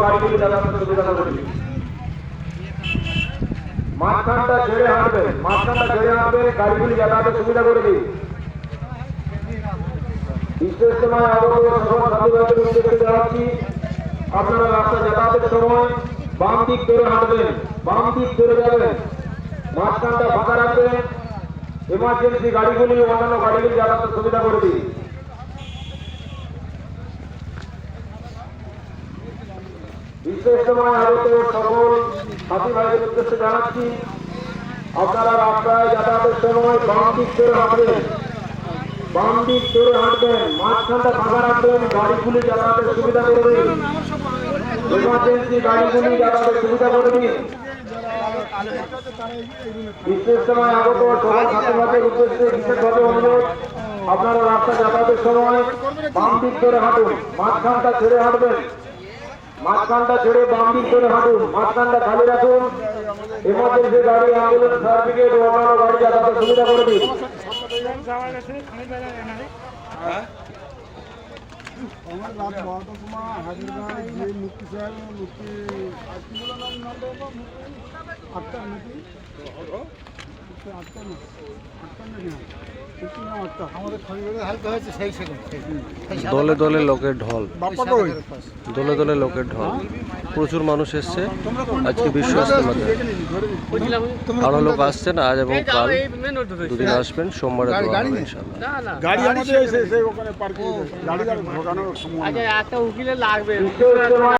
গাড়িগুলি যাতায়াতের সুবিধা করে দিন। মাঝখানটা ছেড়ে হাঁটবেন, গাড়িগুলি যাতায়াতের সুবিধা করে দিন। বিশেষ সময় আগত সকল সাথীভাইদের উদ্দেশ্যে জানাচ্ছি, আপনারা রাস্তা যাতায়াতের সময় বাম দিক ধরে হাঁটবেন, বাম দিক ধরে যাবেন, মাঝখানটা ফাঁকা রাখবেন। এমার্জেন্সি গাড়িগুলি অন্যান্য গাড়িগুলি যাতায়াতের সুবিধা করে দিন। বিশেষ সময় আগত সকল সাথী ভাইদের উদ্দেশ্যে জানাচ্ছি, আপনারা রাস্তায় যাতায়াতের সময় বাম দিক ধরে হাঁটবেন, বাম দিক ধরে হাঁটবেন, মাঝখানটা ফাঁকা রাখবেন, গাড়িগুলি যাতায়াতের সুবিধা করে দিন। এমার্জেন্সি গাড়িগুলি যাতায়াতের সুবিধা করে দিন। বিশেষ সময় আগত সকল সাথী ভাইদের উদ্দেশ্যে বিশেষভাবে অনুরোধ, আপনারা রাস্তা যাতায়াতের সময় বাম দিক ধরে হাঁটুন, মাঝখানটা ছেড়ে হাঁটবেন, মাঝখানটা ছেড়ে বাম দিক ধরে হাঁটুন, মাঝখানটা খালি রাখুন। এমার্জেন্সি গাড়ি, অ্যাম্বুলেন্স, ফায়ার ব্রিগেড ও অন্যান্য গাড়ি যাতায়াতের সুবিধা করে দিন। আমার রাত 12টার সময় হাজিরগঞ্জ যে মুক্তি স্যার মুক্তি আটটা নাকি দলে দলে লোকের ঢল, দলে দলে লোকের ঢল, প্রচুর মানুষ এসছে আজকে বিশ্ব ইজতেমা। আরো লোক আসছেন আজ এবং কাল, দুদিন আসবেন, সোমবারে দোয়া হবে ইনশাআল্লাহ। গাড়ি আমাদের ওখানে পার্কিং গাড়ি ঢোকানোর সময় একটা উকিলের লাগবে।